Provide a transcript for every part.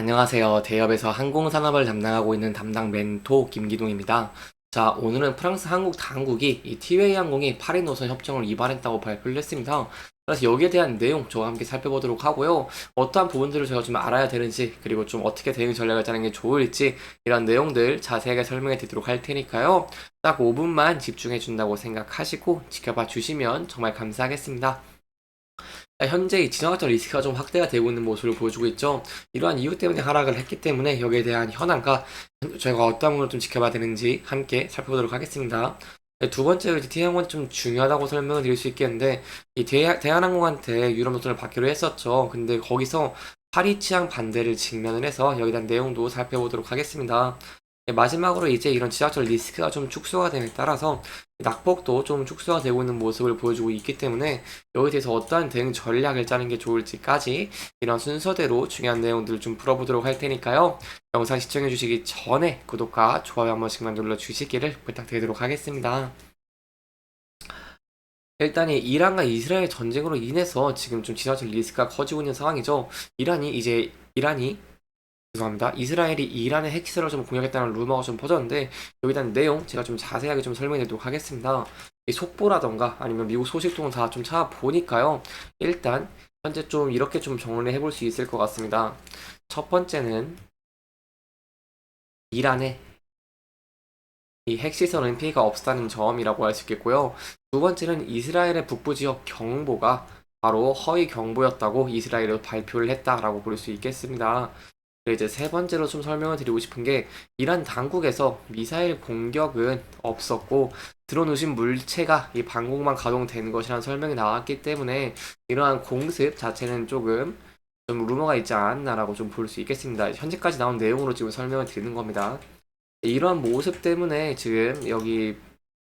안녕하세요. 대기업에서 항공산업을 담당하고 있는 담당 멘토 김기동입니다. 자, 오늘은 프랑스 한국 당국이 이 티웨이 항공이 파리 노선 협정을 위반했다고 발표를 했습니다. 그래서 여기에 대한 내용 저와 함께 살펴보도록 하고요. 어떠한 부분들을 저희가 좀 알아야 되는지, 그리고 좀 어떻게 대응 전략을 짜는 게 좋을지, 이런 내용들 자세하게 설명해 드리도록 할 테니까요. 딱 5분만 집중해 준다고 생각하시고 지켜봐 주시면 정말 감사하겠습니다. 현재 이 지정학적 리스크가 좀 확대가 되고 있는 모습을 보여주고 있죠. 이러한 이유 때문에 하락을 했기 때문에 여기에 대한 현황과 저희가 어떤 부분을 좀 지켜봐야 되는지 함께 살펴보도록 하겠습니다. 두 번째로 이제 T항공은 좀 중요하다고 설명을 드릴 수 있겠는데 이 대한항공한테 유럽 노선을 받기로 했었죠. 근데 거기서 파리 취향 반대를 직면을 해서 여기에 대한 내용도 살펴보도록 하겠습니다. 마지막으로 이제 이런 지하철 리스크가 좀 축소가 됨에 따라서 낙폭도 좀 축소가 되고 있는 모습을 보여주고 있기 때문에 여기에 대해서 어떠한 대응 전략을 짜는 게 좋을지까지 이런 순서대로 중요한 내용들을 좀 풀어보도록 할 테니까요. 영상 시청해 주시기 전에 구독과 좋아요 한 번씩만 눌러 주시기를 부탁드리도록 하겠습니다. 일단 이 이란과 이스라엘 전쟁으로 인해서 지금 좀 지하철 리스크가 커지고 있는 상황이죠. 이란이 죄송합니다. 이스라엘이 이란의 핵시설을 좀 공격했다는 루머가 좀 퍼졌는데 여기에 대한 내용 제가 좀 자세하게 좀 설명해 드리도록 하겠습니다. 이 속보라던가 아니면 미국 소식통을 다 좀 찾아보니까요. 일단 현재 좀 이렇게 좀 정리해 볼 수 있을 것 같습니다. 첫 번째는 이란의 이 핵시설은 피해가 없다는 점이라고 할 수 있겠고요. 두 번째는 이스라엘의 북부 지역 경보가 바로 허위 경보였다고 이스라엘이 발표를 했다라고 볼 수 있겠습니다. 이제 세 번째로 좀 설명을 드리고 싶은 게 이란 당국에서 미사일 공격은 없었고 들어오신 물체가 이 방공망 가동된 것이라는 설명이 나왔기 때문에 이러한 공습 자체는 조금 좀 루머가 있지 않았나라고 좀 볼 수 있겠습니다. 현재까지 나온 내용으로 지금 설명을 드리는 겁니다. 이러한 모습 때문에 지금 여기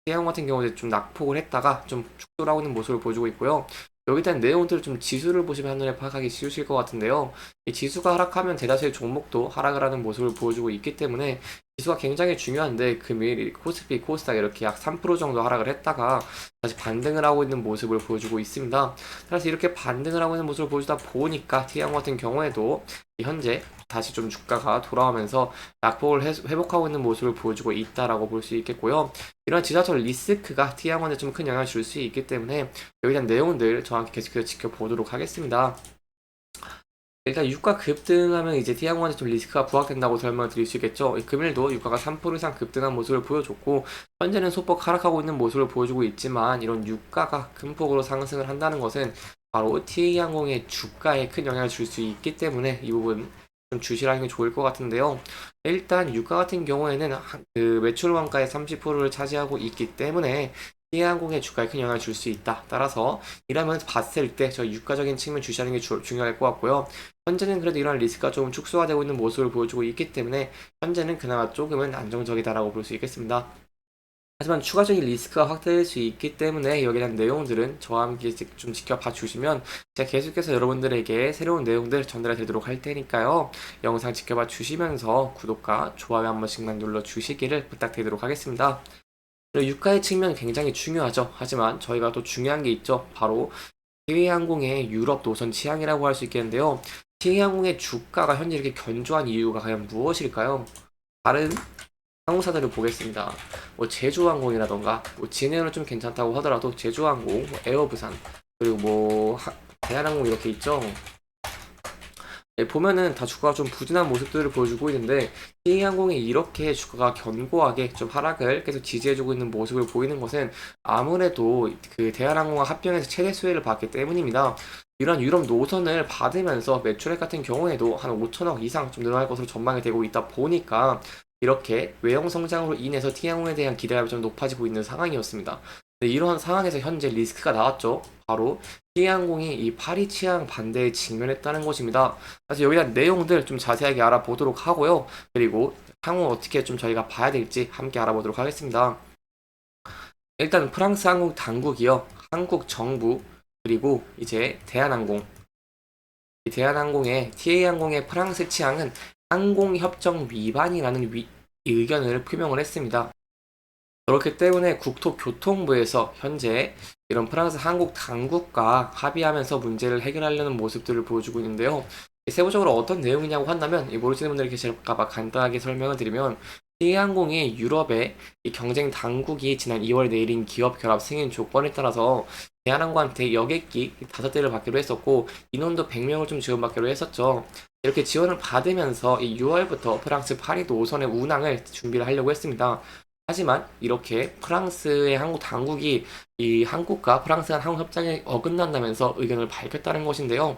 태양 같은 경우에 좀 낙폭을 했다가 좀 축소를 하고 있는 모습을 보여주고 있고요. 여기에 대한 내용들을 좀 지수를 보시면 한눈에 파악하기 쉬우실 것 같은데요. 이 지수가 하락하면 대다수의 종목도 하락을 하는 모습을 보여주고 있기 때문에 지수가 굉장히 중요한데 금일 코스피, 코스닥 이렇게 약 3% 정도 하락을 했다가 다시 반등을 하고 있는 모습을 보여주고 있습니다. 따라서 이렇게 반등을 하고 있는 모습을 보여주다 보니까 T양 같은 경우에도 현재 다시 좀 주가가 돌아오면서 낙폭을 회복하고 있는 모습을 보여주고 있다라고 볼 수 있겠고요. 이런 지하철 리스크가 T양원에 좀 큰 영향을 줄 수 있기 때문에 여기에 대한 내용들 정확히 계속해서 지켜보도록 하겠습니다. 일단 유가 급등하면 이제 T항공한테 좀 리스크가 부각된다고 설명을 드릴 수 있겠죠. 금일도 유가가 3% 이상 급등한 모습을 보여줬고 현재는 소폭 하락하고 있는 모습을 보여주고 있지만 이런 유가가 큰 폭으로 상승을 한다는 것은 바로 TA항공의 주가에 큰 영향을 줄 수 있기 때문에 이 부분 좀 주시하는 게 좋을 것 같은데요. 일단 유가 같은 경우에는 그 매출 원가의 30%를 차지하고 있기 때문에 T항공의 주가에 큰 영향을 줄 수 있다. 따라서 이러면 봤을 때 저 유가적인 측면 주시하는 게 중요할 것 같고요. 현재는 그래도 이런 리스크가 조금 축소가 되고 있는 모습을 보여주고 있기 때문에 현재는 그나마 조금은 안정적이다라고 볼 수 있겠습니다. 하지만 추가적인 리스크가 확대될 수 있기 때문에 여기에 대한 내용들은 저와 함께 좀 지켜봐 주시면 제가 계속해서 여러분들에게 새로운 내용들 전달해 드리도록 할 테니까요. 영상 지켜봐 주시면서 구독과 좋아요 한 번씩만 눌러 주시기를 부탁드리도록 하겠습니다. 그리고 유가의 측면 굉장히 중요하죠. 하지만 저희가 또 중요한 게 있죠. 바로 티웨이항공의 유럽 노선 취향이라고 할 수 있겠는데요. 티웨이항공의 주가가 현재 이렇게 견조한 이유가 과연 무엇일까요? 다른 항공사들을 보겠습니다. 뭐 제주항공이라던가 뭐 진해는 좀 괜찮다고 하더라도 제주항공, 뭐 에어부산 그리고 뭐 대한항공 이렇게 있죠. 네, 보면은 다 주가가 좀 부진한 모습들을 보여주고 있는데 T항공이 이렇게 주가가 견고하게 좀 하락을 계속 지지해주고 있는 모습을 보이는 것은 아무래도 그 대한항공과 합병해서 최대 수혜를 받기 때문입니다. 이런 유럽 노선을 받으면서 매출액 같은 경우에도 한 5천억 이상 좀 늘어날 것으로 전망이 되고 있다 보니까 이렇게 외형 성장으로 인해서 T항공에 대한 기대감이 좀 높아지고 있는 상황이었습니다. 네, 이러한 상황에서 현재 리스크가 나왔죠. 바로 T항공이 이 파리 취향 반대에 직면했다는 것입니다. 그래서 여기 대한 내용들 좀 자세하게 알아보도록 하고요. 그리고 향후 어떻게 좀 저희가 봐야 될지 함께 알아보도록 하겠습니다. 일단 프랑스 항공 당국이요. 한국 정부 그리고 이제 대한항공 이 대한항공의 TA항공의 프랑스 취향은 항공협정 위반이라는 의견을 표명을 했습니다. 그렇기 때문에 국토교통부에서 현재 이런 프랑스 한국 당국과 합의하면서 문제를 해결하려는 모습들을 보여주고 있는데요. 세부적으로 어떤 내용이냐고 한다면 모르시는 분들이 계실까 봐 간단하게 설명을 드리면 K항공이 유럽의 이 경쟁 당국이 지난 2월 내린 기업 결합 승인 조건에 따라서 대한항공한테 여객기 5대를 받기로 했었고 인원도 100명을 좀 지원받기로 했었죠. 이렇게 지원을 받으면서 이 6월부터 프랑스 파리 노선의 운항을 준비를 하려고 했습니다. 하지만 이렇게 프랑스의 항공 당국이 이 한국과 프랑스 간 항공 협정에 어긋난다면서 의견을 밝혔다는 것인데요.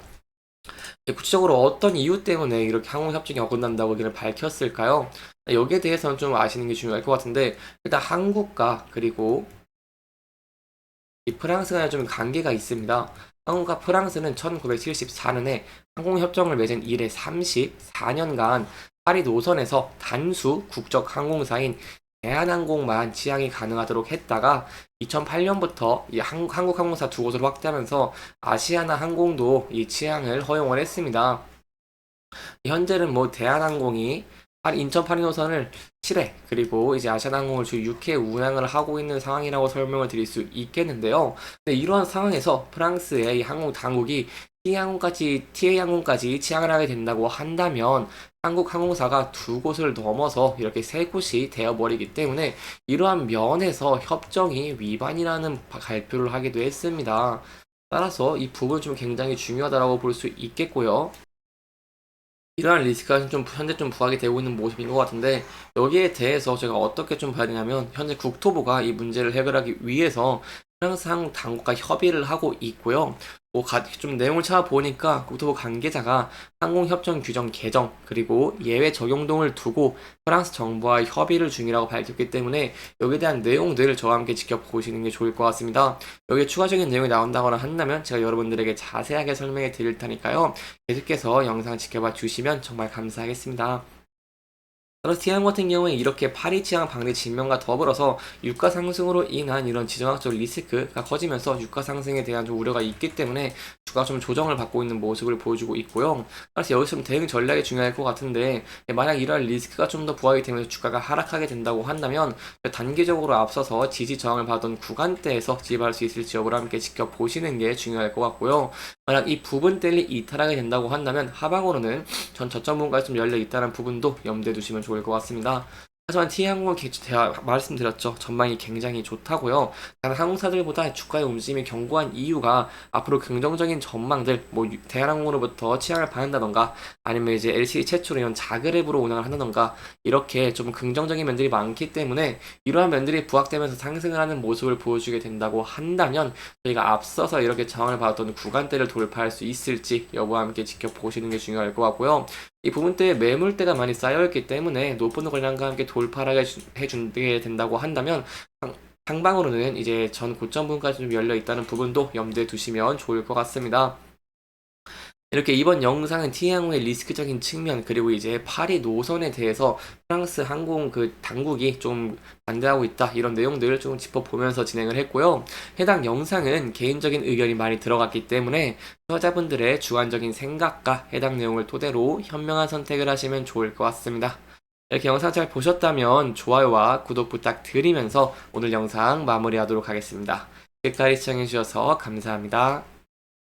구체적으로 어떤 이유 때문에 이렇게 항공 협정이 어긋난다고 의견을 밝혔을까요? 여기에 대해서는 좀 아시는 게 중요할 것 같은데 일단 한국과 그리고 이 프랑스 간에 좀 관계가 있습니다. 한국과 프랑스는 1974년에 항공협정을 맺은 이래 34년간 파리 노선에서 단수 국적 항공사인 대한항공만 취항이 가능하도록 했다가 2008년부터 이 한국 항공사 두 곳으로 확대하면서 아시아나 항공도 이 취항을 허용을 했습니다. 현재는 뭐 대한항공이 인천 파리 노선을 7회 그리고 이제 아시아나항공을 주 6회 운항을 하고 있는 상황이라고 설명을 드릴 수 있겠는데요. 근데 이러한 상황에서 프랑스의 항공 당국이 TA 항공까지 취항을 하게 된다고 한다면 한국 항공사가 두 곳을 넘어서 이렇게 세 곳이 되어버리기 때문에 이러한 면에서 협정이 위반이라는 발표를 하기도 했습니다. 따라서 이 부분 좀 굉장히 중요하다고 볼 수 있겠고요. 이러한 리스크가 좀 현재 좀 부각이 되고 있는 모습인 것 같은데 여기에 대해서 제가 어떻게 좀 봐야 되냐면 현재 국토부가 이 문제를 해결하기 위해서 프랑스 항공 당국과 협의를 하고 있고요. 좀 내용을 찾아보니까 국토부 관계자가 항공협정 규정 개정 그리고 예외 적용 등을 두고 프랑스 정부와 협의를 중이라고 밝혔기 때문에 여기에 대한 내용들을 저와 함께 지켜보시는 게 좋을 것 같습니다. 여기에 추가적인 내용이 나온다거나 한다면 제가 여러분들에게 자세하게 설명해 드릴 테니까요. 계속해서 영상 지켜봐 주시면 정말 감사하겠습니다. 그래서 티안 같은 경우에 이렇게 파리 치안 방대 진명과 더불어서 유가 상승으로 인한 이런 지정학적 리스크가 커지면서 유가 상승에 대한 좀 우려가 있기 때문에 주가가 좀 조정을 받고 있는 모습을 보여주고 있고요. 그래서 여기서 좀 대응 전략이 중요할 것 같은데 만약 이러한 리스크가 좀 더 부각이 되면서 주가가 하락하게 된다고 한다면 단기적으로 앞서서 지지 저항을 받던 구간대에서 지지할 수 있을지 여부를 함께 지켜보시는 게 중요할 것 같고요. 만약 이 부분대를 이탈하게 된다고 한다면 하방으로는 전 저점 부분까지 좀 열려 있다는 부분도 염두에 두시면 좋을 것 같습니다. 하지만 T항공은 제가 말씀드렸죠. 전망이 굉장히 좋다고요. 다른 항공사들보다 주가의 움직임이 견고한 이유가 앞으로 긍정적인 전망들, 뭐 대한항공으로부터 취향을 받는다던가 아니면 이제 LCD 최초로 이런 자그랩으로 운항을 한다던가 이렇게 좀 긍정적인 면들이 많기 때문에 이러한 면들이 부각되면서 상승을 하는 모습을 보여주게 된다고 한다면 저희가 앞서서 이렇게 저항을 받았던 구간대를 돌파할 수 있을지 여부와 함께 지켜보시는 게 중요할 것 같고요. 이 부분대에 매물대가 많이 쌓여있기 때문에 높은 권량과 함께 돌파를 해주게 된다고 한다면 상방으로는 이제 전 고점 부분까지 좀 열려 있다는 부분도 염두에 두시면 좋을 것 같습니다. 이렇게 이번 영상은 T항공의 리스크적인 측면 그리고 이제 파리 노선에 대해서 프랑스 항공 당국이 좀 반대하고 있다 이런 내용들을 좀 짚어보면서 진행을 했고요. 해당 영상은 개인적인 의견이 많이 들어갔기 때문에 투자자분들의 주관적인 생각과 해당 내용을 토대로 현명한 선택을 하시면 좋을 것 같습니다. 이렇게 영상 잘 보셨다면 좋아요와 구독 부탁드리면서 오늘 영상 마무리하도록 하겠습니다. 끝까지 시청해주셔서 감사합니다.